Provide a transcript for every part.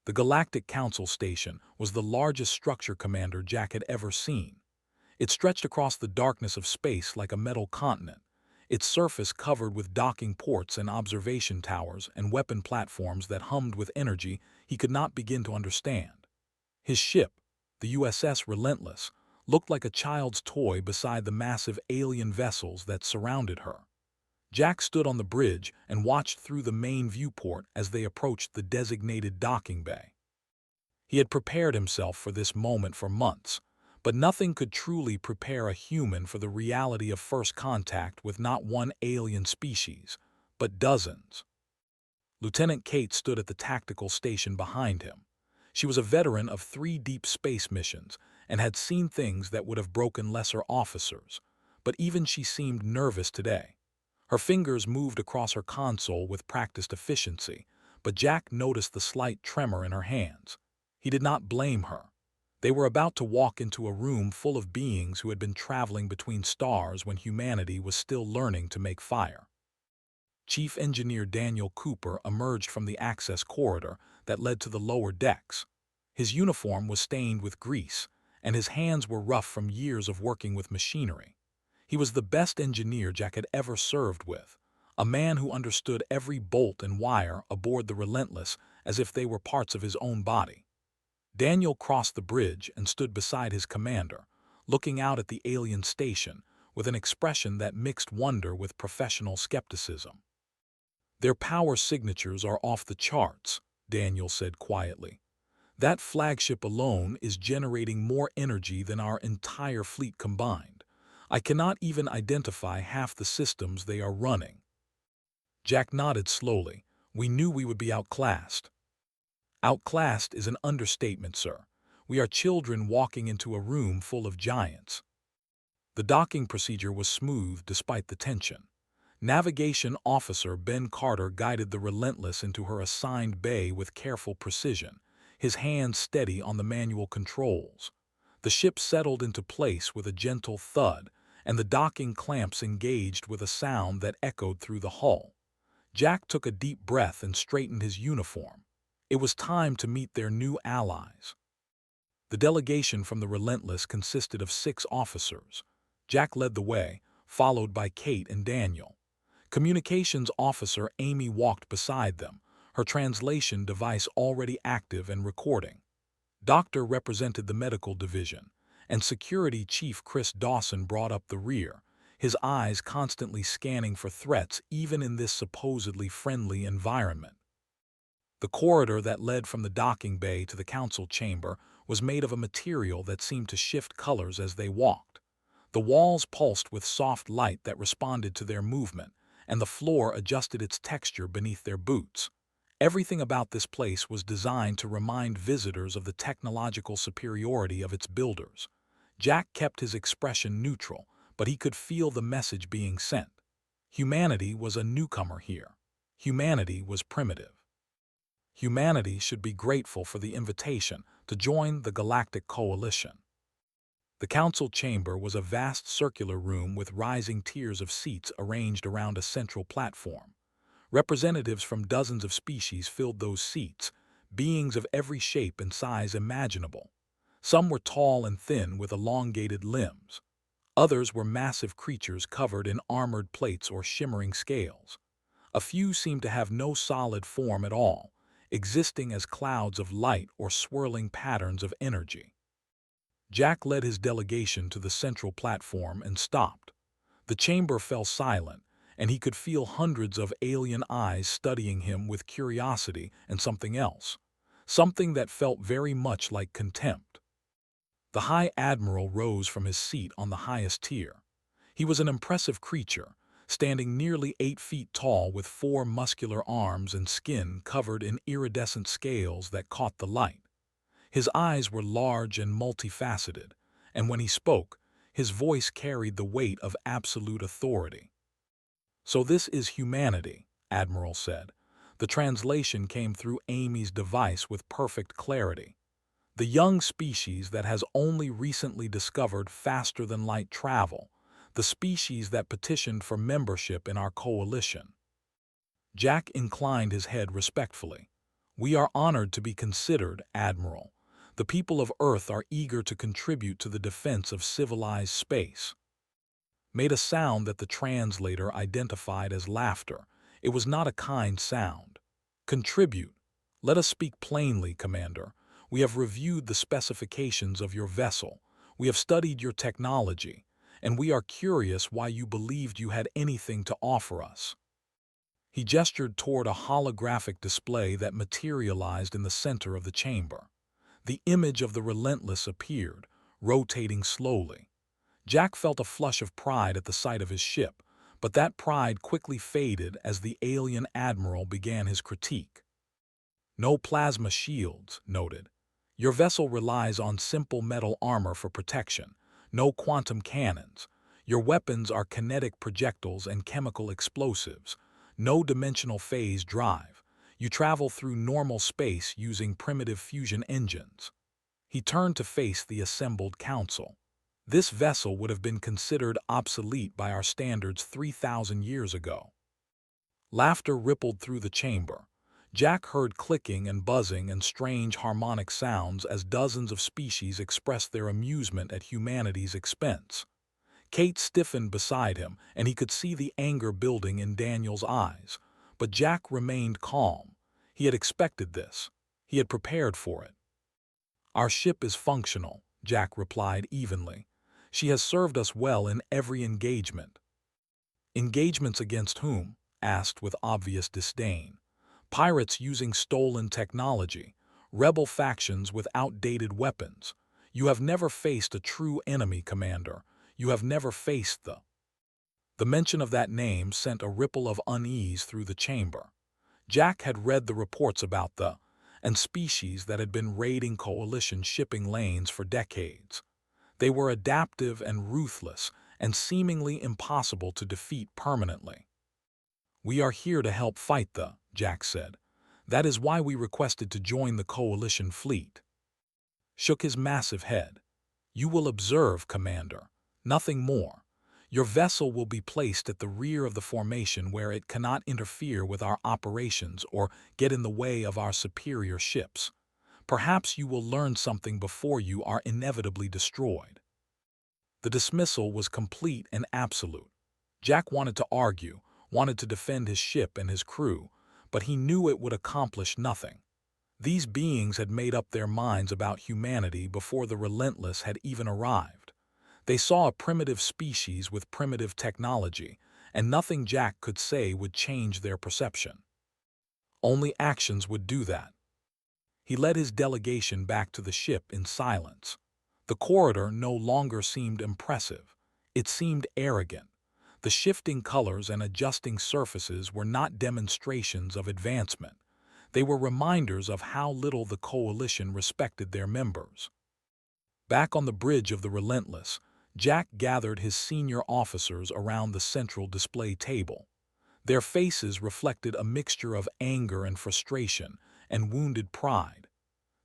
The Galactic Council Station was the largest structure commander Jack had ever seen. It stretched across the darkness of space like a metal continent, its surface covered with docking ports and observation towers and weapon platforms that hummed with energy he could not begin to understand. His ship, the USS Relentless, looked like a child's toy beside the massive alien vessels that surrounded her. Jack stood on the bridge and watched through the main viewport as they approached the designated docking bay. He had prepared himself for this moment for months, but nothing could truly prepare a human for the reality of first contact with not one alien species, but dozens. Lieutenant Kate stood at the tactical station behind him. She was a veteran of 3 deep space missions and had seen things that would have broken lesser officers, but even she seemed nervous today. Her fingers moved across her console with practiced efficiency, but Jack noticed the slight tremor in her hands. He did not blame her. They were about to walk into a room full of beings who had been traveling between stars when humanity was still learning to make fire. Chief Engineer Daniel Cooper emerged from the access corridor that led to the lower decks. His uniform was stained with grease, and his hands were rough from years of working with machinery. He was the best engineer Jack had ever served with, a man who understood every bolt and wire aboard the Relentless as if they were parts of his own body. Daniel crossed the bridge and stood beside his commander, looking out at the alien station with an expression that mixed wonder with professional skepticism. "Their power signatures are off the charts," Daniel said quietly. "That flagship alone is generating more energy than our entire fleet combined. I cannot even identify half the systems they are running." Jack nodded slowly. "We knew we would be outclassed." "Outclassed is an understatement, sir. We are children walking into a room full of giants." The docking procedure was smooth despite the tension. Navigation Officer Ben Carter guided the Relentless into her assigned bay with careful precision, his hands steady on the manual controls. The ship settled into place with a gentle thud, and the docking clamps engaged with a sound that echoed through the hull. Jack took a deep breath and straightened his uniform. It was time to meet their new allies. The delegation from the Relentless consisted of 6 officers. Jack led the way, followed by Kate and Daniel. Communications Officer Amy walked beside them, her translation device already active and recording. Doctor represented the medical division, and Security Chief Chris Dawson brought up the rear, his eyes constantly scanning for threats even in this supposedly friendly environment. The corridor that led from the docking bay to the council chamber was made of a material that seemed to shift colors as they walked. The walls pulsed with soft light that responded to their movement, and the floor adjusted its texture beneath their boots. Everything about this place was designed to remind visitors of the technological superiority of its builders. Jack kept his expression neutral, but he could feel the message being sent. Humanity was a newcomer here. Humanity was primitive. Humanity should be grateful for the invitation to join the Galactic Coalition. The council chamber was a vast circular room with rising tiers of seats arranged around a central platform. Representatives from dozens of species filled those seats, beings of every shape and size imaginable. Some were tall and thin with elongated limbs. Others were massive creatures covered in armored plates or shimmering scales. A few seemed to have no solid form at all, existing as clouds of light or swirling patterns of energy. Jack led his delegation to the central platform and stopped. The chamber fell silent, and he could feel hundreds of alien eyes studying him with curiosity and something else, something that felt very much like contempt. The High Admiral rose from his seat on the highest tier. He was an impressive creature, standing nearly 8 feet tall with 4 muscular arms and skin covered in iridescent scales that caught the light. His eyes were large and multifaceted, and when he spoke, his voice carried the weight of absolute authority. "So this is humanity," Admiral said. The translation came through Amy's device with perfect clarity. "The young species that has only recently discovered faster-than-light travel, the species that petitioned for membership in our coalition." Jack inclined his head respectfully. "We are honored to be considered, Admiral. The people of Earth are eager to contribute to the defense of civilized space." Made a sound that the translator identified as laughter. It was not a kind sound. "Contribute. Let us speak plainly, Commander. We have reviewed the specifications of your vessel. We have studied your technology, and we are curious why you believed you had anything to offer us." He gestured toward a holographic display that materialized in the center of the chamber. The image of the Relentless appeared, rotating slowly. Jack felt a flush of pride at the sight of his ship, but that pride quickly faded as the alien admiral began his critique. "No plasma shields," noted. "Your vessel relies on simple metal armor for protection. No quantum cannons. Your weapons are kinetic projectiles and chemical explosives. No dimensional phase drive. You travel through normal space using primitive fusion engines." He turned to face the assembled council. "This vessel would have been considered obsolete by our standards 3,000 years ago." Laughter rippled through the chamber. Jack heard clicking and buzzing and strange harmonic sounds as dozens of species expressed their amusement at humanity's expense. Kate stiffened beside him, and he could see the anger building in Daniel's eyes. But Jack remained calm. He had expected this. He had prepared for it. "Our ship is functional," Jack replied evenly. "She has served us well in every engagement." "Engagements against whom?" asked with obvious disdain. "Pirates using stolen technology, rebel factions with outdated weapons. You have never faced a true enemy, Commander. You have never faced the—" The mention of that name sent a ripple of unease through the chamber. Jack had read the reports about the and species that had been raiding coalition shipping lanes for decades. They were adaptive and ruthless and seemingly impossible to defeat permanently. "We are here to help fight the," Jack said. "That is why we requested to join the coalition fleet." Shook his massive head. "You will observe, Commander. Nothing more. Your vessel will be placed at the rear of the formation where it cannot interfere with our operations or get in the way of our superior ships. Perhaps you will learn something before you are inevitably destroyed." The dismissal was complete and absolute. Jack wanted to argue, wanted to defend his ship and his crew, but he knew it would accomplish nothing. These beings had made up their minds about humanity before the Relentless had even arrived. They saw a primitive species with primitive technology, and nothing Jack could say would change their perception. Only actions would do that. He led his delegation back to the ship in silence. The corridor no longer seemed impressive. It seemed arrogant. The shifting colors and adjusting surfaces were not demonstrations of advancement. They were reminders of how little the coalition respected their members. Back on the bridge of the Relentless, Jack gathered his senior officers around the central display table. Their faces reflected a mixture of anger and frustration and wounded pride.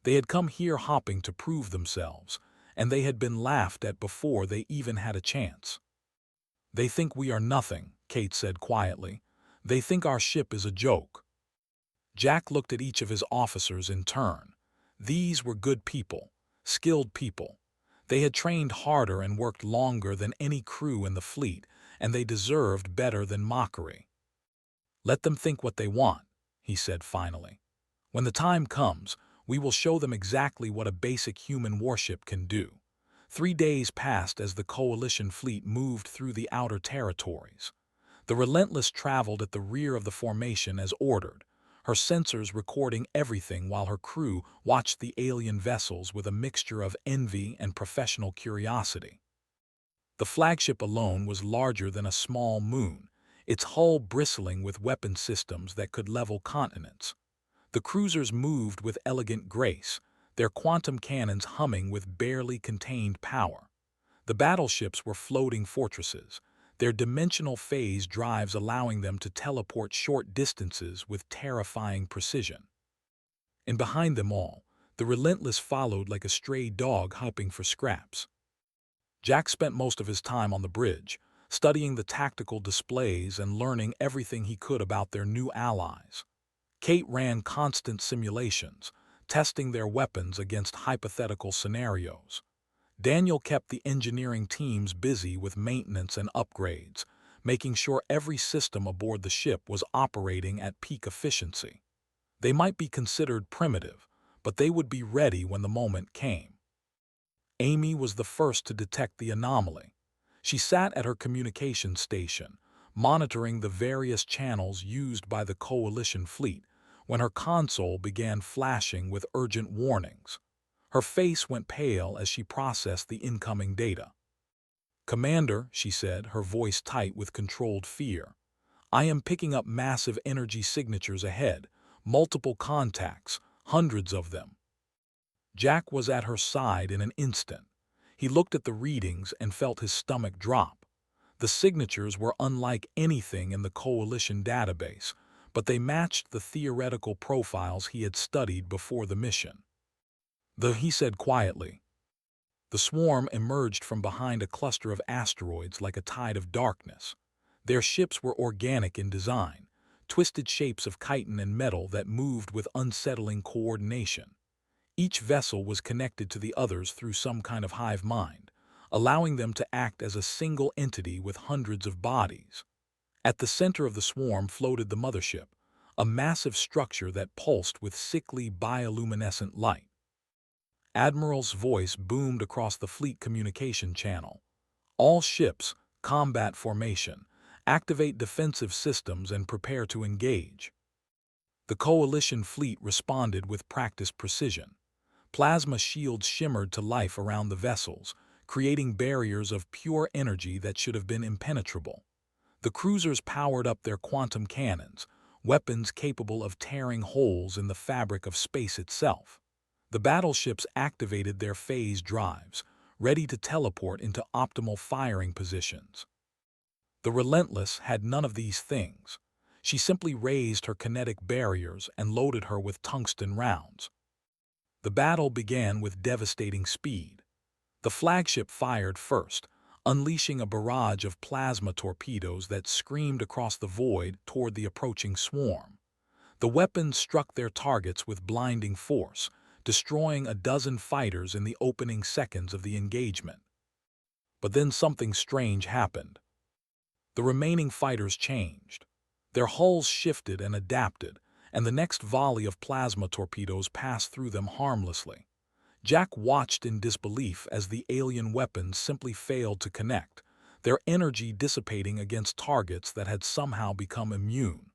They had come here hopping to prove themselves, and they had been laughed at before they even had a chance. "They think we are nothing," Kate said quietly. "They think our ship is a joke." Jack looked at each of his officers in turn. These were good people, skilled people. They had trained harder and worked longer than any crew in the fleet, and they deserved better than mockery. "Let them think what they want," he said finally. "When the time comes, we will show them exactly what a basic human warship can do." 3 days passed as the coalition fleet moved through the outer territories. The Relentless traveled at the rear of the formation as ordered, her sensors recording everything while her crew watched the alien vessels with a mixture of envy and professional curiosity. The flagship alone was larger than a small moon, its hull bristling with weapon systems that could level continents. The cruisers moved with elegant grace, their quantum cannons humming with barely contained power. The battleships were floating fortresses, their dimensional phase drives allowing them to teleport short distances with terrifying precision. And behind them all, the Relentless followed like a stray dog hopping for scraps. Jack spent most of his time on the bridge, studying the tactical displays and learning everything he could about their new allies. Kate ran constant simulations, testing their weapons against hypothetical scenarios. Daniel kept the engineering teams busy with maintenance and upgrades, making sure every system aboard the ship was operating at peak efficiency. They might be considered primitive, but they would be ready when the moment came. Amy was the first to detect the anomaly. She sat at her communication station, monitoring the various channels used by the Coalition fleet, when her console began flashing with urgent warnings. Her face went pale as she processed the incoming data. "Commander," she said, her voice tight with controlled fear, "I am picking up massive energy signatures ahead, multiple contacts, hundreds of them." Jack was at her side in an instant. He looked at the readings and felt his stomach drop. The signatures were unlike anything in the Coalition database, but they matched the theoretical profiles he had studied before the mission. He said quietly. The swarm emerged from behind a cluster of asteroids like a tide of darkness. Their ships were organic in design, twisted shapes of chitin and metal that moved with unsettling coordination. Each vessel was connected to the others through some kind of hive mind, allowing them to act as a single entity with hundreds of bodies. At the center of the swarm floated the mothership, a massive structure that pulsed with sickly bioluminescent light. Admiral's voice boomed across the fleet communication channel. "All ships, combat formation, activate defensive systems and prepare to engage." The Coalition fleet responded with practiced precision. Plasma shields shimmered to life around the vessels, creating barriers of pure energy that should have been impenetrable. The cruisers powered up their quantum cannons, weapons capable of tearing holes in the fabric of space itself. The battleships activated their phase drives, ready to teleport into optimal firing positions. The Relentless had none of these things. She simply raised her kinetic barriers and loaded her with tungsten rounds. The battle began with devastating speed. The flagship fired first, unleashing a barrage of plasma torpedoes that screamed across the void toward the approaching swarm. The weapons struck their targets with blinding force, destroying a dozen fighters in the opening seconds of the engagement. But then something strange happened. The remaining fighters changed. Their hulls shifted and adapted, and the next volley of plasma torpedoes passed through them harmlessly. Jack watched in disbelief as the alien weapons simply failed to connect, their energy dissipating against targets that had somehow become immune.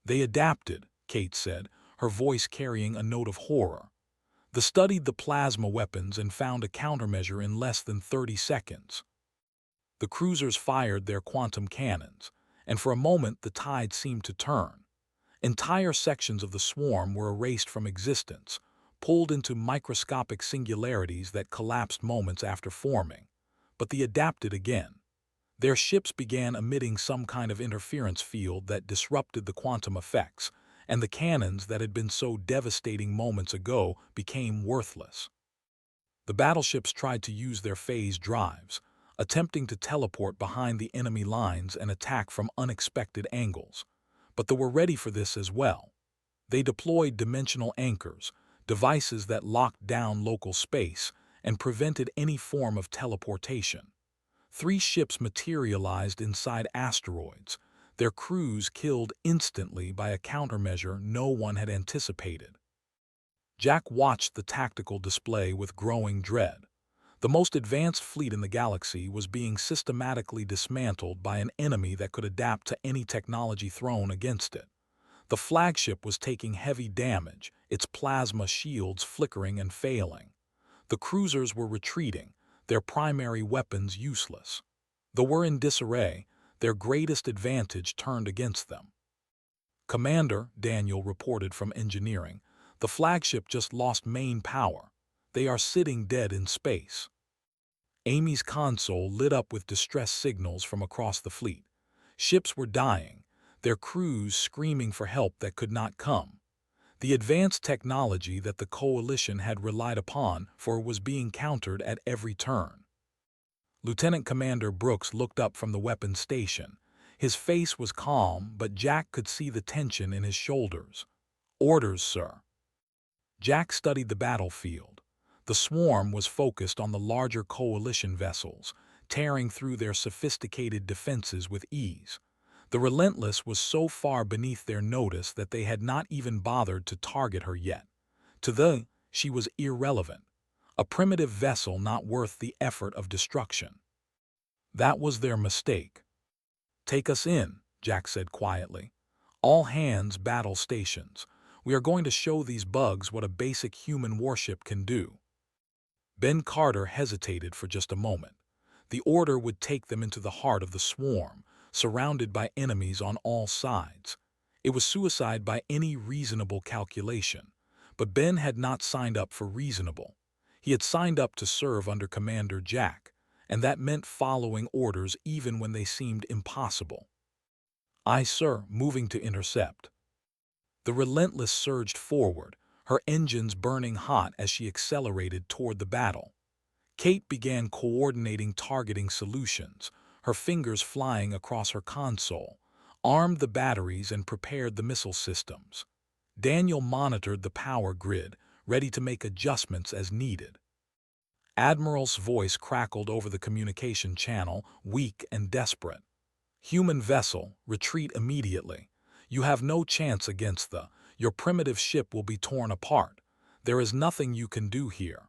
"They adapted," Kate said, her voice carrying a note of horror. They studied the plasma weapons and found a countermeasure in less than 30 seconds. The cruisers fired their quantum cannons, and for a moment the tide seemed to turn. Entire sections of the swarm were erased from existence, pulled into microscopic singularities that collapsed moments after forming. But they adapted again. Their ships began emitting some kind of interference field that disrupted the quantum effects, and the cannons that had been so devastating moments ago became worthless. The battleships tried to use their phase drives, attempting to teleport behind the enemy lines and attack from unexpected angles. But they were ready for this as well. They deployed dimensional anchors, devices that locked down local space and prevented any form of teleportation. 3 ships materialized inside asteroids, their crews killed instantly by a countermeasure no one had anticipated. Jack watched the tactical display with growing dread. The most advanced fleet in the galaxy was being systematically dismantled by an enemy that could adapt to any technology thrown against it. The flagship was taking heavy damage, its plasma shields flickering and failing. The cruisers were retreating, their primary weapons useless. They were in disarray, their greatest advantage turned against them. "Commander," Daniel reported from engineering, "the flagship just lost main power. They are sitting dead in space." Amy's console lit up with distress signals from across the fleet. Ships were dying, their crews screaming for help that could not come. The advanced technology that the Coalition had relied upon was being countered at every turn. Lieutenant Commander Brooks looked up from the weapons station, His face was calm, but Jack could see the tension in his shoulders. "Orders, sir." Jack studied the battlefield. The swarm was focused on the larger coalition vessels, tearing through their sophisticated defenses with ease. The Relentless was so far beneath their notice that they had not even bothered to target her yet. To them, she was irrelevant, a primitive vessel not worth the effort of destruction. That was their mistake. "Take us in," Jack said quietly. "All hands battle stations. We are going to show these bugs what a basic human warship can do." Ben Carter hesitated for just a moment. The order would take them into the heart of the swarm, surrounded by enemies on all sides. It was suicide by any reasonable calculation. But Ben had not signed up for reasonable. He had signed up to serve under Commander Jack, and that meant following orders even when they seemed impossible. "Aye, sir," moving to intercept. The Relentless surged forward, her engines burning hot as she accelerated toward the battle. Kate began coordinating targeting solutions, her fingers flying across her console, armed the batteries and prepared the missile systems. Daniel monitored the power grid, ready to make adjustments as needed. Admiral's voice crackled over the communication channel, weak and desperate. "Human vessel, retreat immediately. You have no chance against your primitive ship will be torn apart. There is nothing you can do here."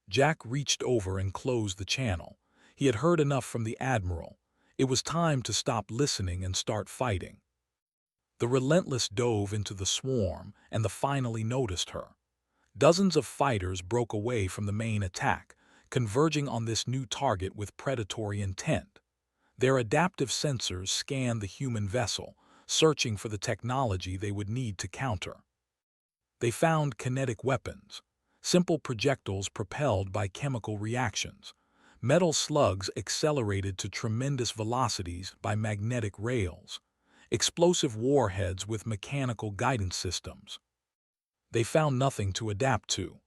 Jack reached over and closed the channel. He had heard enough from the Admiral. It was time to stop listening and start fighting. The Relentless dove into the swarm, and finally noticed her. Dozens of fighters broke away from the main attack, converging on this new target with predatory intent. Their adaptive sensors scanned the human vessel, searching for the technology they would need to counter. They found kinetic weapons, simple projectiles propelled by chemical reactions. Metal slugs accelerated to tremendous velocities by magnetic rails. Explosive warheads with mechanical guidance systems. They found nothing to adapt to.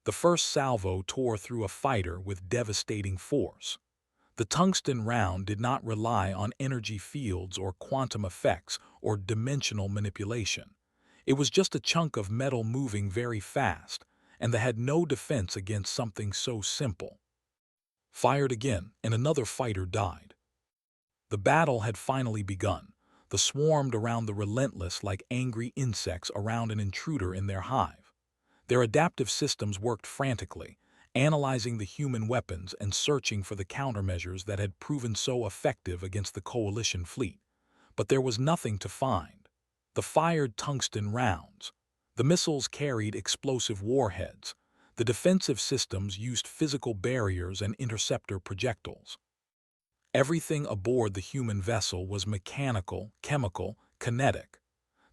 The first salvo tore through a fighter with devastating force. The tungsten round did not rely on energy fields or quantum effects or dimensional manipulation. It was just a chunk of metal moving very fast, and that had no defense against something so simple. Fired again, and another fighter died. The battle had finally begun. They swarmed around the Relentless like angry insects around an intruder in their hive. Their adaptive systems worked frantically, analyzing the human weapons and searching for the countermeasures that had proven so effective against the Coalition fleet. But there was nothing to find. The fired tungsten rounds. The missiles carried explosive warheads. The defensive systems used physical barriers and interceptor projectiles. Everything aboard the human vessel was mechanical, chemical, kinetic.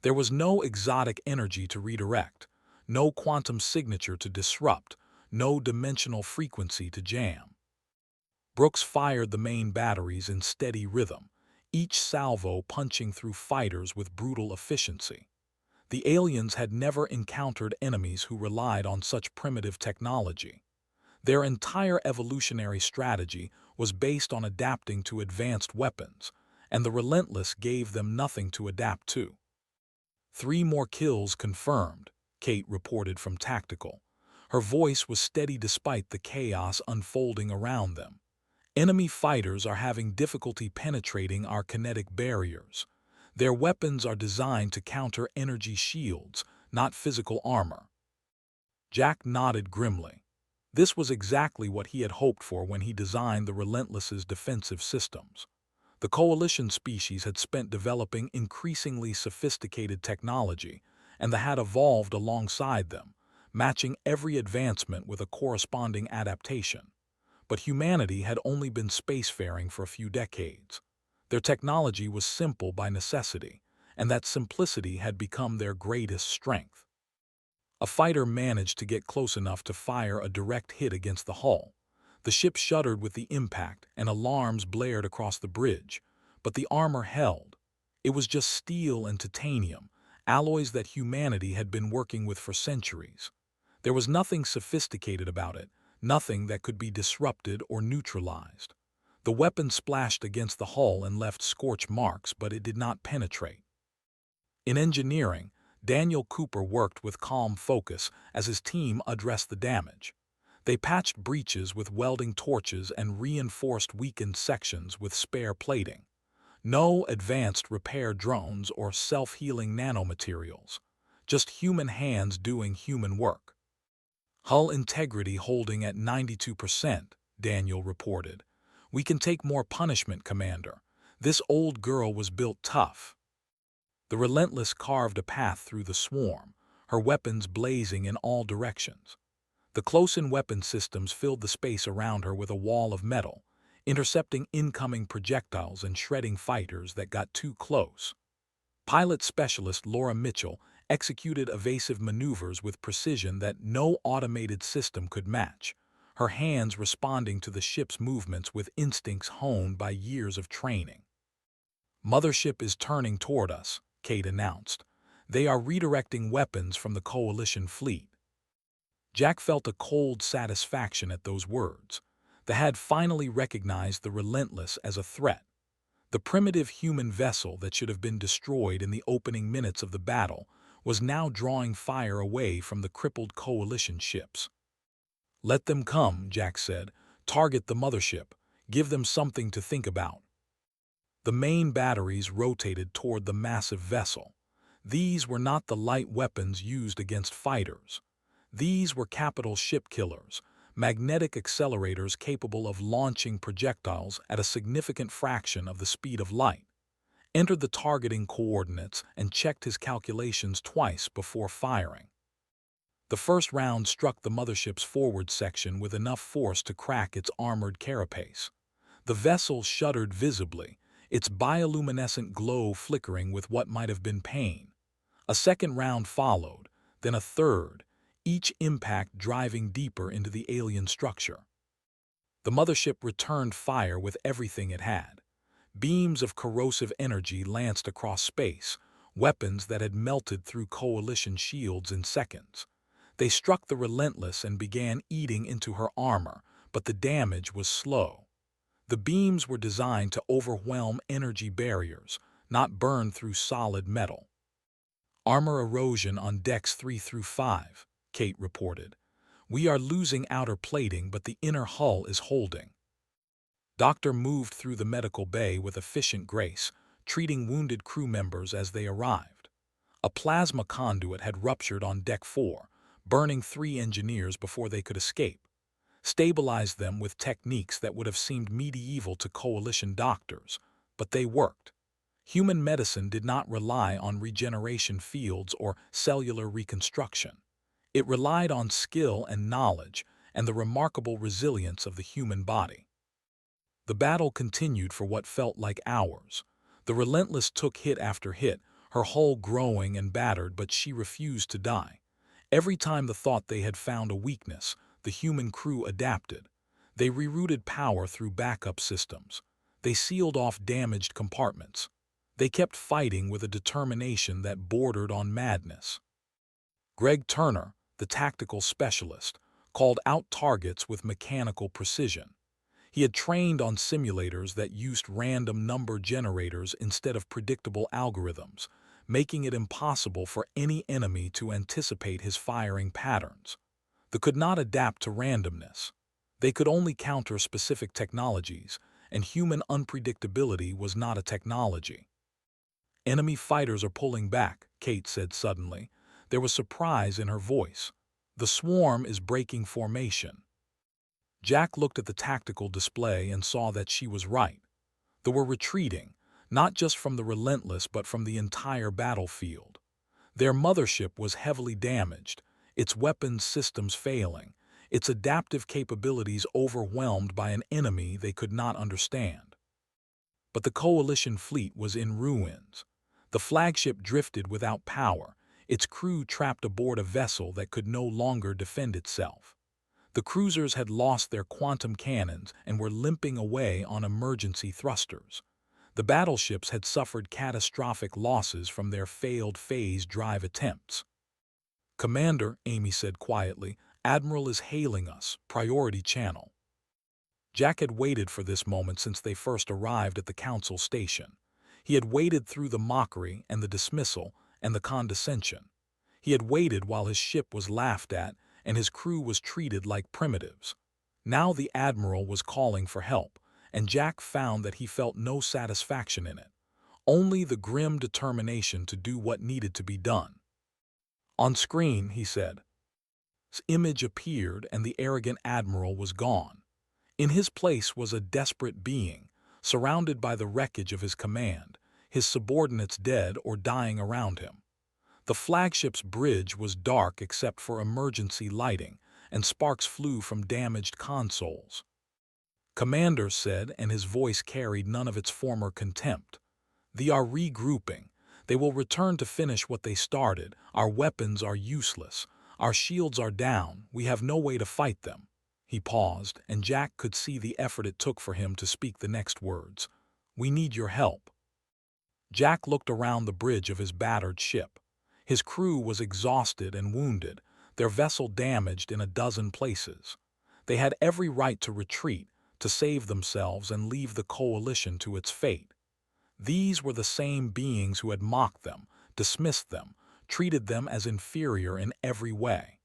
There was no exotic energy to redirect, no quantum signature to disrupt, no dimensional frequency to jam. Brooks fired the main batteries in steady rhythm, each salvo punching through fighters with brutal efficiency. The aliens had never encountered enemies who relied on such primitive technology. Their entire evolutionary strategy was based on adapting to advanced weapons, and the Relentless gave them nothing to adapt to. 3 more kills confirmed, Kate reported from Tactical. Her voice was steady despite the chaos unfolding around them. "Enemy fighters are having difficulty penetrating our kinetic barriers. Their weapons are designed to counter energy shields, not physical armor." Jack nodded grimly. This was exactly what he had hoped for when he designed the Relentless's defensive systems. The Coalition species had spent developing increasingly sophisticated technology, and they had evolved alongside them, matching every advancement with a corresponding adaptation. But humanity had only been spacefaring for a few decades. Their technology was simple by necessity, and that simplicity had become their greatest strength. A fighter managed to get close enough to fire a direct hit against the hull. The ship shuddered with the impact, and alarms blared across the bridge, but the armor held. It was just steel and titanium, alloys that humanity had been working with for centuries. There was nothing sophisticated about it, nothing that could be disrupted or neutralized. The weapon splashed against the hull and left scorch marks, but it did not penetrate. In engineering, Daniel Cooper worked with calm focus as his team addressed the damage. They patched breaches with welding torches and reinforced weakened sections with spare plating. No advanced repair drones or self-healing nanomaterials. Just human hands doing human work. Hull integrity holding at 92%, Daniel reported. We can take more punishment, Commander. This old girl was built tough. The Relentless carved a path through the swarm, her weapons blazing in all directions. The close-in weapon systems filled the space around her with a wall of metal, intercepting incoming projectiles and shredding fighters that got too close. Pilot specialist Laura Mitchell executed evasive maneuvers with precision that no automated system could match, her hands responding to the ship's movements with instincts honed by years of training. Mothership is turning toward us, Kate announced. They are redirecting weapons from the Coalition fleet. Jack felt a cold satisfaction at those words. The had finally recognized the Relentless as a threat. The primitive human vessel that should have been destroyed in the opening minutes of the battle was now drawing fire away from the crippled Coalition ships. Let them come, Jack said. Target the mothership. Give them something to think about. The main batteries rotated toward the massive vessel. These were not the light weapons used against fighters. These were capital ship killers, magnetic accelerators capable of launching projectiles at a significant fraction of the speed of light. Entered the targeting coordinates and checked his calculations twice before firing. The first round struck the mothership's forward section with enough force to crack its armored carapace. The vessel shuddered visibly, its bioluminescent glow flickering with what might have been pain. A second round followed, then a third, each impact driving deeper into the alien structure. The mothership returned fire with everything it had. Beams of corrosive energy lanced across space, weapons that had melted through Coalition shields in seconds. They struck the Relentless and began eating into her armor, but the damage was slow. The beams were designed to overwhelm energy barriers, not burn through solid metal. Armor erosion on decks 3 through 5. Kate reported. We are losing outer plating, but the inner hull is holding. Doctor moved through the medical bay with efficient grace, treating wounded crew members as they arrived. A plasma conduit had ruptured on deck 4, burning 3 engineers before they could escape. Stabilized them with techniques that would have seemed medieval to Coalition doctors, but they worked. Human medicine did not rely on regeneration fields or cellular reconstruction. It relied on skill and knowledge and the remarkable resilience of the human body. The battle continued for what felt like hours. The Relentless took hit after hit, her hull growing and battered, but she refused to die. Every time the thought they had found a weakness, the human crew adapted. They rerouted power through backup systems. They sealed off damaged compartments. They kept fighting with a determination that bordered on madness. Greg Turner, the tactical specialist, called out targets with mechanical precision. He had trained on simulators that used random number generators instead of predictable algorithms, making it impossible for any enemy to anticipate his firing patterns. They could not adapt to randomness. They could only counter specific technologies, and human unpredictability was not a technology. Enemy fighters are pulling back, Kate said suddenly. There was surprise in her voice. The swarm is breaking formation. Jack looked at the tactical display and saw that she was right. They were retreating, not just from the Relentless but from the entire battlefield. Their mothership was heavily damaged, its weapons systems failing, its adaptive capabilities overwhelmed by an enemy they could not understand. But the Coalition fleet was in ruins. The flagship drifted without power, its crew trapped aboard a vessel that could no longer defend itself. The cruisers had lost their quantum cannons and were limping away on emergency thrusters. The battleships had suffered catastrophic losses from their failed phase drive attempts. Commander, Amy said quietly, Admiral is hailing us, priority channel. Jack had waited for this moment since they first arrived at the council station. He had waited through the mockery and the dismissal and the condescension. He had waited while his ship was laughed at and his crew was treated like primitives. Now the Admiral was calling for help, and Jack found that he felt no satisfaction in it, only the grim determination to do what needed to be done. On screen, he said. His image appeared and the arrogant Admiral was gone. In his place was a desperate being, surrounded by the wreckage of his command, his subordinates dead or dying around him. The flagship's bridge was dark except for emergency lighting, and sparks flew from damaged consoles. Commander said, and his voice carried none of its former contempt. They are regrouping. They will return to finish what they started. Our weapons are useless. Our shields are down. We have no way to fight them. He paused, and Jack could see the effort it took for him to speak the next words. We need your help. Jack looked around the bridge of his battered ship. His crew was exhausted and wounded, their vessel damaged in a dozen places. They had every right to retreat, to save themselves and leave the coalition to its fate. These were the same beings who had mocked them, dismissed them, treated them as inferior in every way.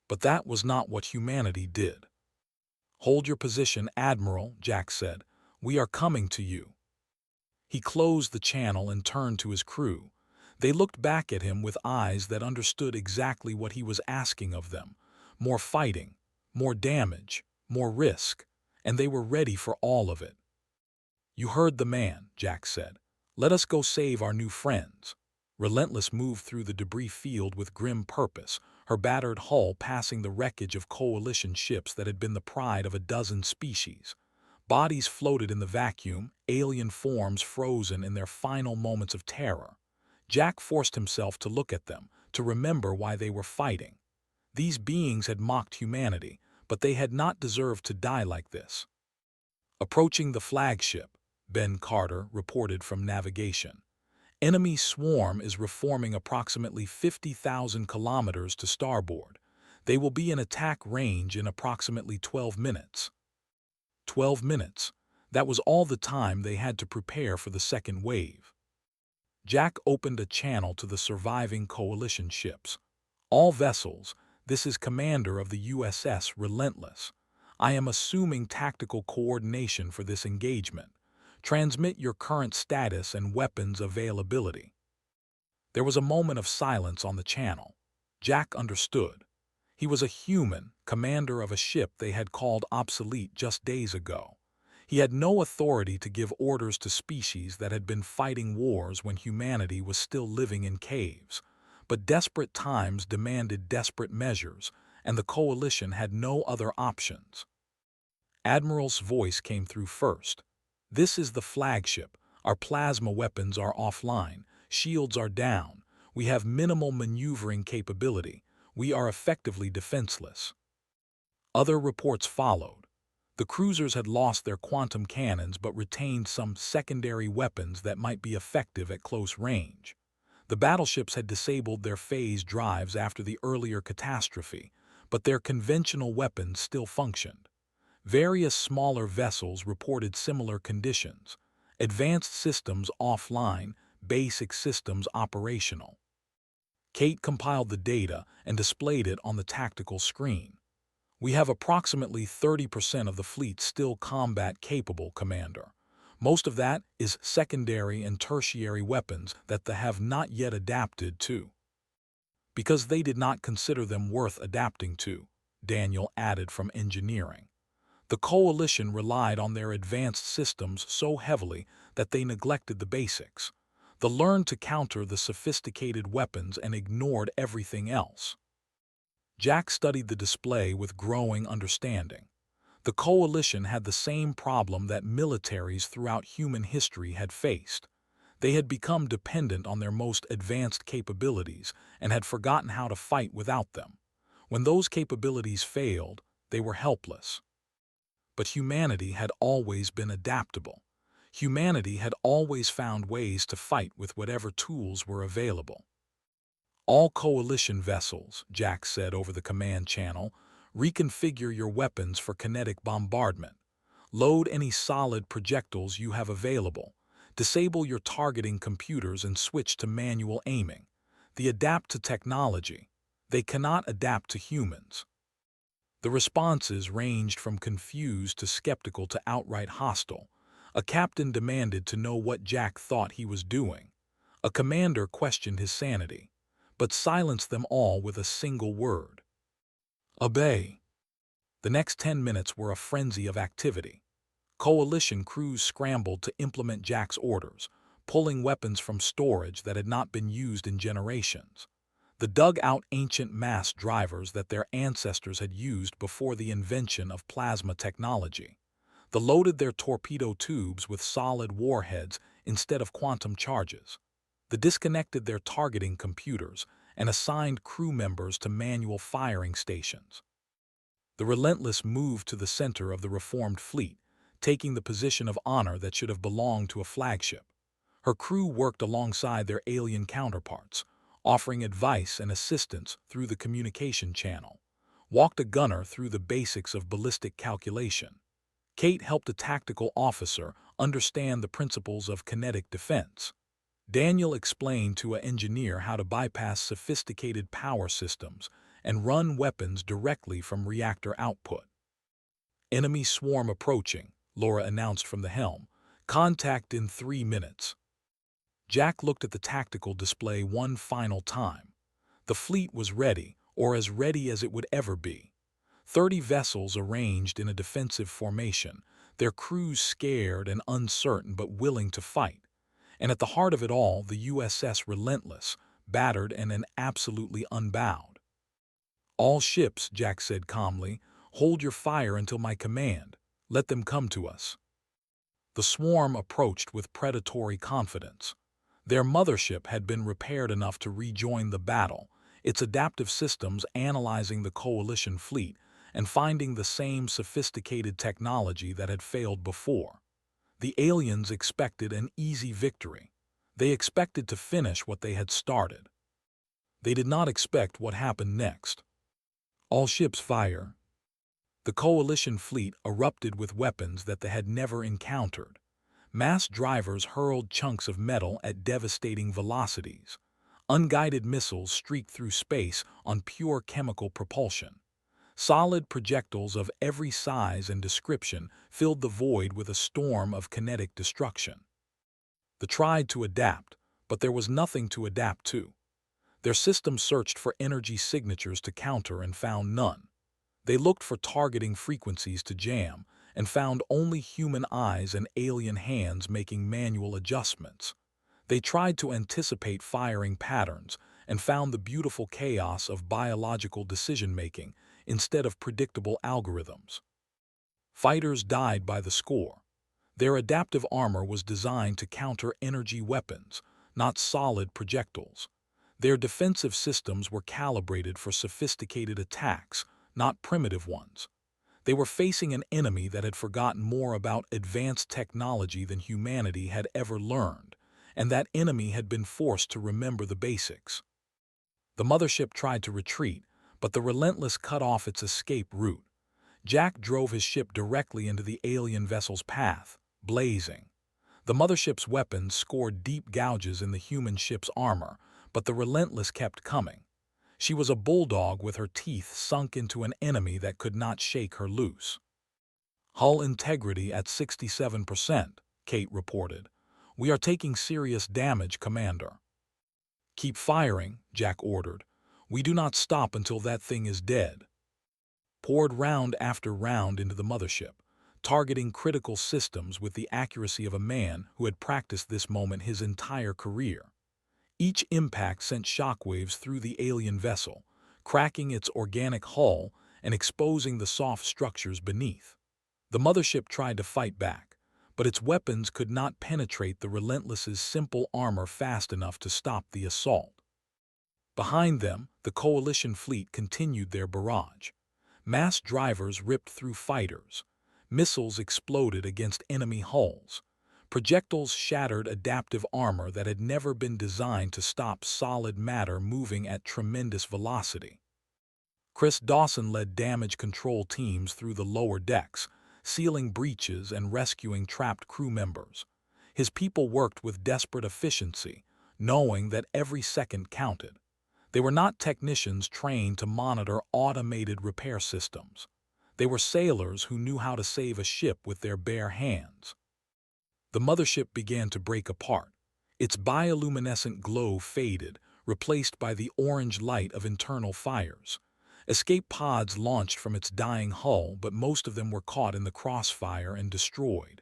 But that was not what humanity did. Hold your position, Admiral, Jack said. We are coming to you. He closed the channel and turned to his crew. They looked back at him with eyes that understood exactly what he was asking of them. More fighting, more damage, more risk, and they were ready for all of it. You heard the man, Jack said. Let us go save our new friends. Relentless moved through the debris field with grim purpose, her battered hull passing the wreckage of coalition ships that had been the pride of a dozen species. Bodies floated in the vacuum, alien forms frozen in their final moments of terror. Jack forced himself to look at them, to remember why they were fighting. These beings had mocked humanity, but they had not deserved to die like this. Approaching the flagship, Ben Carter reported from navigation. Enemy swarm is reforming approximately 50,000 kilometers to starboard. They will be in attack range in approximately 12 minutes. 12 minutes. That was all the time they had to prepare for the second wave. Jack opened a channel to the surviving coalition ships. All vessels, this is commander of the USS Relentless. I am assuming tactical coordination for this engagement. Transmit your current status and weapons availability. There was a moment of silence on the channel. Jack understood. He was a human, commander of a ship they had called obsolete just days ago. He had no authority to give orders to species that had been fighting wars when humanity was still living in caves. But desperate times demanded desperate measures, and the coalition had no other options. Admiral's voice came through first. This is the flagship. Our plasma weapons are offline. Shields are down. We have minimal maneuvering capability. We are effectively defenseless. Other reports followed. The cruisers had lost their quantum cannons but retained some secondary weapons that might be effective at close range. The battleships had disabled their phase drives after the earlier catastrophe, but their conventional weapons still functioned. Various smaller vessels reported similar conditions. Advanced systems offline, basic systems operational. Kate compiled the data and displayed it on the tactical screen. We have approximately 30% of the fleet still combat-capable, Commander. Most of that is secondary and tertiary weapons that they have not yet adapted to. Because they did not consider them worth adapting to, Daniel added from engineering. The coalition relied on their advanced systems so heavily that they neglected the basics. They learned to counter the sophisticated weapons and ignored everything else. Jack studied the display with growing understanding. The coalition had the same problem that militaries throughout human history had faced. They had become dependent on their most advanced capabilities and had forgotten how to fight without them. When those capabilities failed, they were helpless. But humanity had always been adaptable. Humanity had always found ways to fight with whatever tools were available. All coalition vessels, Jack said over the command channel, reconfigure your weapons for kinetic bombardment. Load any solid projectiles you have available. Disable your targeting computers and switch to manual aiming. They adapt to technology. They cannot adapt to humans. The responses ranged from confused to skeptical to outright hostile. A captain demanded to know what Jack thought he was doing. A commander questioned his sanity, but silenced them all with a single word: obey. The next 10 minutes were a frenzy of activity. Coalition crews scrambled to implement Jack's orders, pulling weapons from storage that had not been used in generations. They dug out ancient mass drivers that their ancestors had used before the invention of plasma technology. They loaded their torpedo tubes with solid warheads instead of quantum charges. They disconnected their targeting computers and assigned crew members to manual firing stations. The Relentless moved to the center of the reformed fleet, taking the position of honor that should have belonged to a flagship. Her crew worked alongside their alien counterparts, offering advice and assistance through the communication channel. Walked a gunner through the basics of ballistic calculation. Kate helped a tactical officer understand the principles of kinetic defense. Daniel explained to an engineer how to bypass sophisticated power systems and run weapons directly from reactor output. Enemy swarm approaching, Laura announced from the helm. Contact in 3 minutes. Jack looked at the tactical display one final time. The fleet was ready, or as ready as it would ever be. 30 vessels arranged in a defensive formation, their crews scared and uncertain but willing to fight. And at the heart of it all, the USS Relentless, battered and absolutely unbowed. All ships, Jack said calmly, hold your fire until my command. Let them come to us. The swarm approached with predatory confidence. Their mothership had been repaired enough to rejoin the battle, its adaptive systems analyzing the coalition fleet and finding the same sophisticated technology that had failed before. The aliens expected an easy victory. They expected to finish what they had started. They did not expect what happened next. All ships fire. The coalition fleet erupted with weapons that they had never encountered. Mass drivers hurled chunks of metal at devastating velocities. Unguided missiles streaked through space on pure chemical propulsion. Solid projectiles of every size and description filled the void with a storm of kinetic destruction. They tried to adapt, but there was nothing to adapt to. Their system searched for energy signatures to counter and found none. They looked for targeting frequencies to jam and found only human eyes and alien hands making manual adjustments. They tried to anticipate firing patterns and found the beautiful chaos of biological decision-making instead of predictable algorithms. Fighters died by the score. Their adaptive armor was designed to counter energy weapons, not solid projectiles. Their defensive systems were calibrated for sophisticated attacks, not primitive ones. They were facing an enemy that had forgotten more about advanced technology than humanity had ever learned, and that enemy had been forced to remember the basics. The mothership tried to retreat, but the Relentless cut off its escape route. Jack drove his ship directly into the alien vessel's path, blazing. The mothership's weapons scored deep gouges in the human ship's armor, but the Relentless kept coming. She was a bulldog with her teeth sunk into an enemy that could not shake her loose. Hull integrity at 67%, Kate reported. We are taking serious damage, Commander. Keep firing, Jack ordered. We do not stop until that thing is dead. Poured round after round into the mothership, targeting critical systems with the accuracy of a man who had practiced this moment his entire career. Each impact sent shockwaves through the alien vessel, cracking its organic hull and exposing the soft structures beneath. The mothership tried to fight back, but its weapons could not penetrate the Relentless's simple armor fast enough to stop the assault. Behind them, the coalition fleet continued their barrage. Mass drivers ripped through fighters. Missiles exploded against enemy hulls. Projectiles shattered adaptive armor that had never been designed to stop solid matter moving at tremendous velocity. Chris Dawson led damage control teams through the lower decks, sealing breaches and rescuing trapped crew members. His people worked with desperate efficiency, knowing that every second counted. They were not technicians trained to monitor automated repair systems. They were sailors who knew how to save a ship with their bare hands. The mothership began to break apart. Its bioluminescent glow faded, replaced by the orange light of internal fires. Escape pods launched from its dying hull, but most of them were caught in the crossfire and destroyed.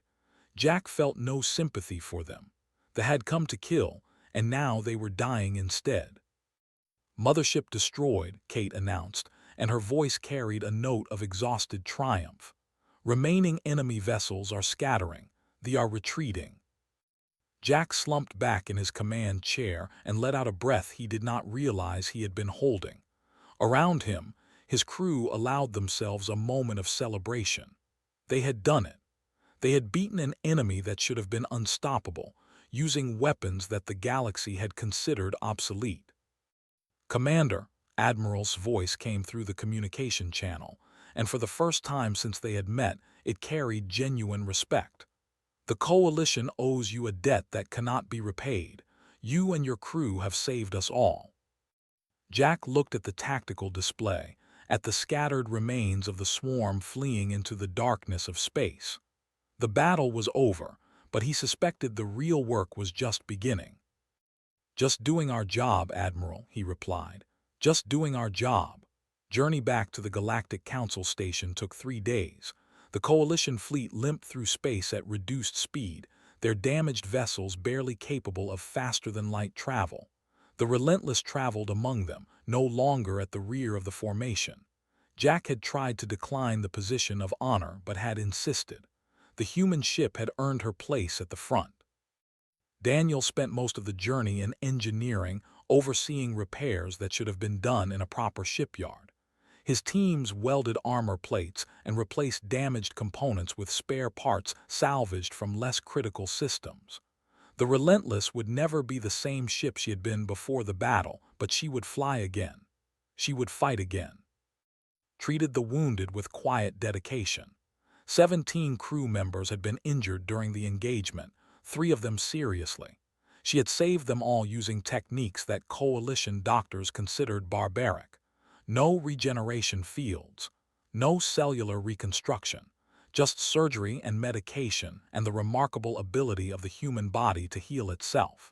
Jack felt no sympathy for them. They had come to kill, and now they were dying instead. "Mothership destroyed," Kate announced, and her voice carried a note of exhausted triumph. "Remaining enemy vessels are scattering. They are retreating." Jack slumped back in his command chair and let out a breath he did not realize he had been holding. Around him, his crew allowed themselves a moment of celebration. They had done it. They had beaten an enemy that should have been unstoppable, using weapons that the galaxy had considered obsolete. "Commander," Admiral's voice came through the communication channel, and for the first time since they had met, it carried genuine respect. "The Coalition owes you a debt that cannot be repaid. You and your crew have saved us all." Jack looked at the tactical display, at the scattered remains of the swarm fleeing into the darkness of space. The battle was over, but he suspected the real work was just beginning. "Just doing our job, Admiral," he replied. "Just doing our job." Journey back to the Galactic Council station took 3 days. The Coalition fleet limped through space at reduced speed, their damaged vessels barely capable of faster-than-light travel. The Relentless traveled among them, no longer at the rear of the formation. Jack had tried to decline the position of honor but had insisted. The human ship had earned her place at the front. Daniel spent most of the journey in engineering, overseeing repairs that should have been done in a proper shipyard. His teams welded armor plates and replaced damaged components with spare parts salvaged from less critical systems. The Relentless would never be the same ship she had been before the battle, but she would fly again. She would fight again. Treated the wounded with quiet dedication. 17 crew members had been injured during the engagement, 3 of them seriously. She had saved them all using techniques that Coalition doctors considered barbaric. No regeneration fields, no cellular reconstruction, just surgery and medication and the remarkable ability of the human body to heal itself.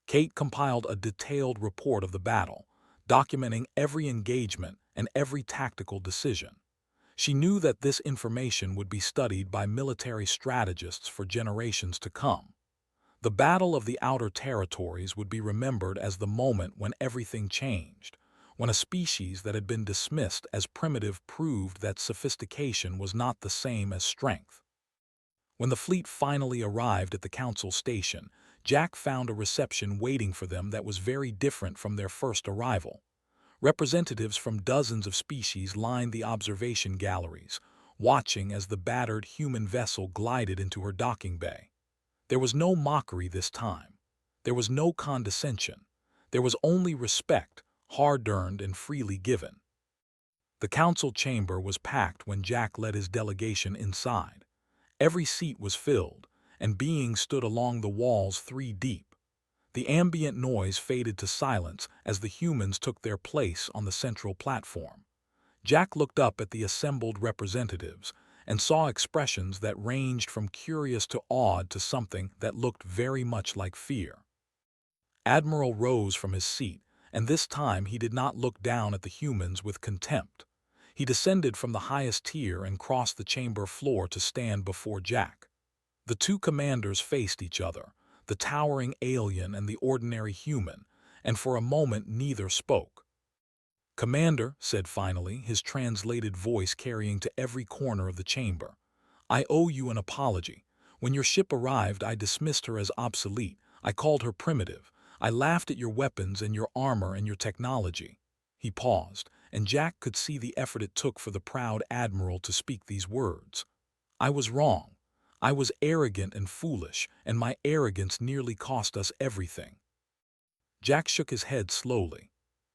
Kate compiled a detailed report of the battle, documenting every engagement and every tactical decision. She knew that this information would be studied by military strategists for generations to come. The Battle of the Outer Territories would be remembered as the moment when everything changed, when a species that had been dismissed as primitive proved that sophistication was not the same as strength. When the fleet finally arrived at the Council station, Jack found a reception waiting for them that was very different from their first arrival. Representatives from dozens of species lined the observation galleries, watching as the battered human vessel glided into her docking bay. There was no mockery this time. There was no condescension. There was only respect, hard-earned and freely given. The council chamber was packed when Jack led his delegation inside. Every seat was filled, and beings stood along the walls 3 deep. The ambient noise faded to silence as the humans took their place on the central platform. Jack looked up at the assembled representatives and saw expressions that ranged from curious to awed to something that looked very much like fear. Admiral rose from his seat, and this time he did not look down at the humans with contempt. He descended from the highest tier and crossed the chamber floor to stand before Jack. The 2 commanders faced each other, the towering alien and the ordinary human, and for a moment neither spoke. "Commander," said finally, his translated voice carrying to every corner of the chamber, "I owe you an apology. When your ship arrived, I dismissed her as obsolete. I called her primitive. I laughed at your weapons and your armor and your technology." He paused, and Jack could see the effort it took for the proud admiral to speak these words. "I was wrong. I was arrogant and foolish, and my arrogance nearly cost us everything." Jack shook his head slowly.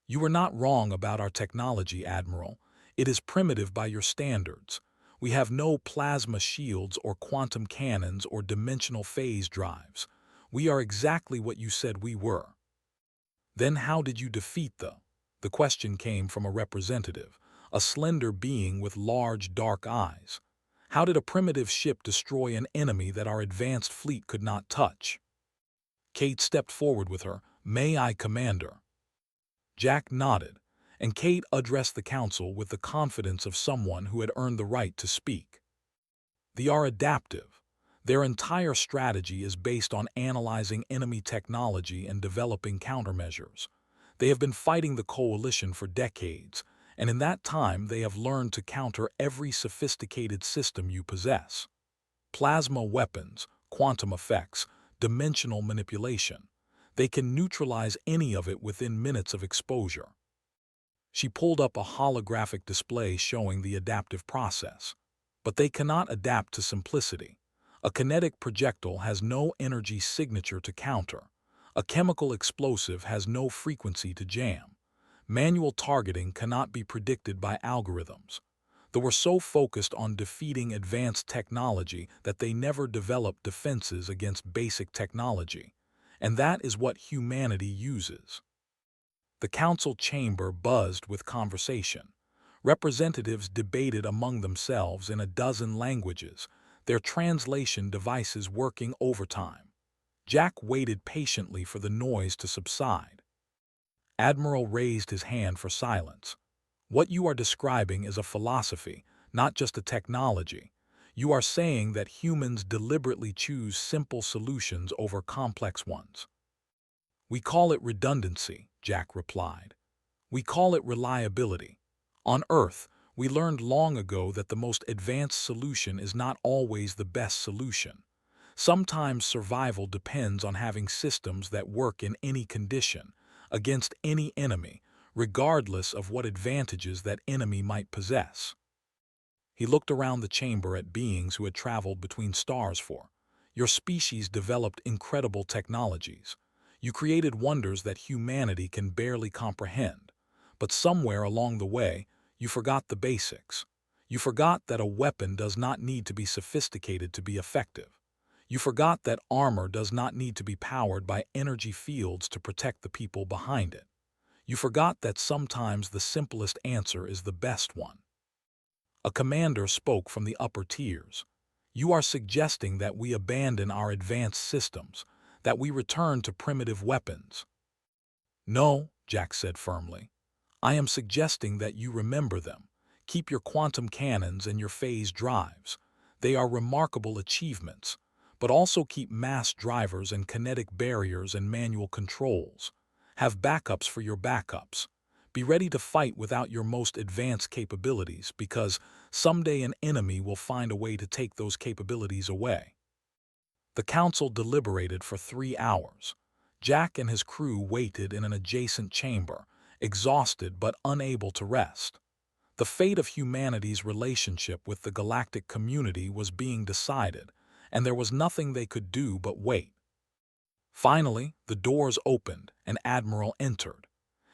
"You were not wrong about our technology, Admiral. It is primitive by your standards. We have no plasma shields or quantum cannons or dimensional phase drives. We are exactly what you said we were. Then how did you defeat The question came from a representative, a slender being with large dark eyes. How did a primitive ship destroy an enemy that our advanced fleet could not touch? Kate stepped forward with her, "May I, Commander?" Jack nodded, and Kate addressed the council with the confidence of someone who had earned the right to speak. They are adaptive. Their entire strategy is based on analyzing enemy technology and developing countermeasures. They have been fighting the Coalition for decades, and in that time they have learned to counter every sophisticated system you possess. Plasma weapons, quantum effects, dimensional manipulation. They can neutralize any of it within minutes of exposure. She pulled up a holographic display showing the adaptive process. But they cannot adapt to simplicity. A kinetic projectile has no energy signature to counter. A chemical explosive has no frequency to jam. Manual targeting cannot be predicted by algorithms. They were so focused on defeating advanced technology that they never developed defenses against basic technology. And that is what humanity uses. The council chamber buzzed with conversation. Representatives debated among themselves in a dozen languages, their translation devices working overtime. Jack waited patiently for the noise to subside. Admiral raised his hand for silence. "What you are describing is a philosophy, not just a technology. You are saying that humans deliberately choose simple solutions over complex ones." "We call it redundancy," Jack replied. "We call it reliability. On Earth, we learned long ago that the most advanced solution is not always the best solution. Sometimes survival depends on having systems that work in any condition, against any enemy, regardless of what advantages that enemy might possess." He looked around the chamber at beings who had traveled between stars for. "Your species developed incredible technologies. You created wonders that humanity can barely comprehend. But somewhere along the way, you forgot the basics. You forgot that a weapon does not need to be sophisticated to be effective. You forgot that armor does not need to be powered by energy fields to protect the people behind it. You forgot that sometimes the simplest answer is the best one." A commander spoke from the upper tiers. "You are suggesting that we abandon our advanced systems, that we return to primitive weapons." "No," Jack said firmly. "I am suggesting that you remember them. Keep your quantum cannons and your phase drives. They are remarkable achievements. But also keep mass drivers and kinetic barriers and manual controls. Have backups for your backups. Be ready to fight without your most advanced capabilities, because someday an enemy will find a way to take those capabilities away." The council deliberated for 3 hours. Jack and his crew waited in an adjacent chamber, exhausted but unable to rest. The fate of humanity's relationship with the galactic community was being decided, and there was nothing they could do but wait. Finally, the doors opened and Admiral entered.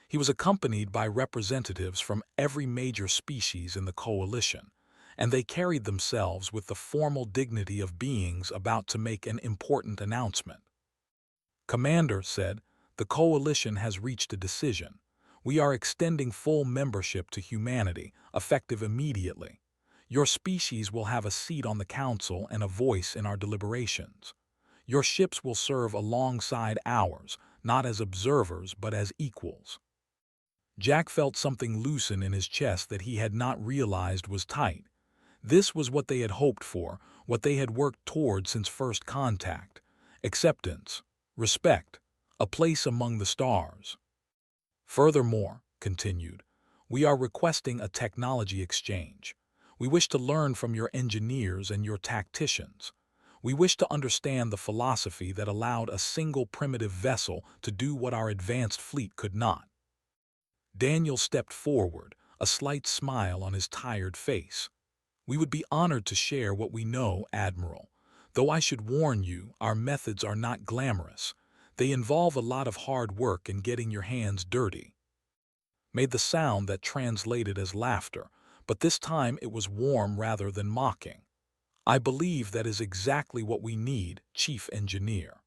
He was accompanied by representatives from every major species in the Coalition, and they carried themselves with the formal dignity of beings about to make an important announcement. "Commander," said, "the Coalition has reached a decision. We are extending full membership to humanity, effective immediately. Your species will have a seat on the Council and a voice in our deliberations. Your ships will serve alongside ours, not as observers but as equals." Jack felt something loosen in his chest that he had not realized was tight. This was what they had hoped for, what they had worked toward since first contact. Acceptance, respect, a place among the stars. "Furthermore," continued, "we are requesting a technology exchange. We wish to learn from your engineers and your tacticians. We wish to understand the philosophy that allowed a single primitive vessel to do what our advanced fleet could not." Daniel stepped forward, a slight smile on his tired face. "We would be honored to share what we know, Admiral. Though I should warn you, our methods are not glamorous. They involve a lot of hard work and getting your hands dirty." Made the sound that translated as laughter, but this time it was warm rather than mocking. "I believe that is exactly what we need, Chief Engineer."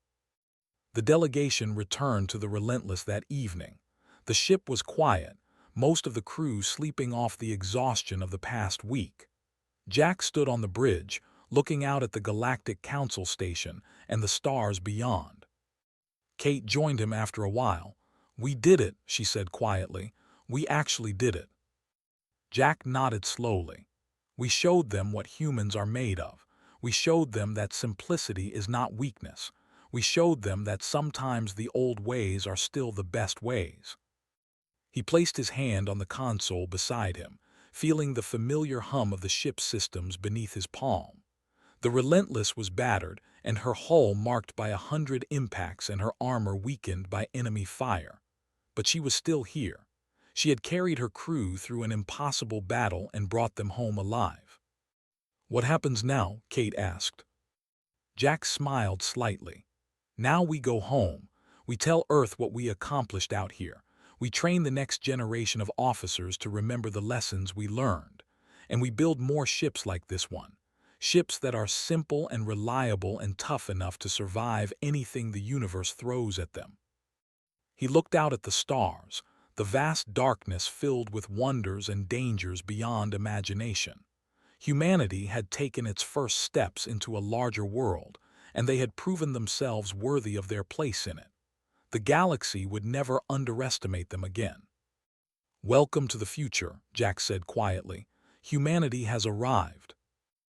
The delegation returned to the Relentless that evening. The ship was quiet, most of the crew sleeping off the exhaustion of the past week. Jack stood on the bridge, looking out at the Galactic Council station and the stars beyond. Kate joined him after a while. "We did it," she said quietly. "We actually did it." Jack nodded slowly. "We showed them what humans are made of. We showed them that simplicity is not weakness. We showed them that sometimes the old ways are still the best ways." He placed his hand on the console beside him, feeling the familiar hum of the ship's systems beneath his palm. The Relentless was battered, and her hull marked by 100 impacts and her armor weakened by enemy fire. But she was still here. She had carried her crew through an impossible battle and brought them home alive. "What happens now?" Kate asked. Jack smiled slightly. "Now we go home. We tell Earth what we accomplished out here. We train the next generation of officers to remember the lessons we learned. And we build more ships like this one. Ships that are simple and reliable and tough enough to survive anything the universe throws at them." He looked out at the stars, the vast darkness filled with wonders and dangers beyond imagination. Humanity had taken its first steps into a larger world, and they had proven themselves worthy of their place in it. The galaxy would never underestimate them again. "Welcome to the future," Jack said quietly. "Humanity has arrived.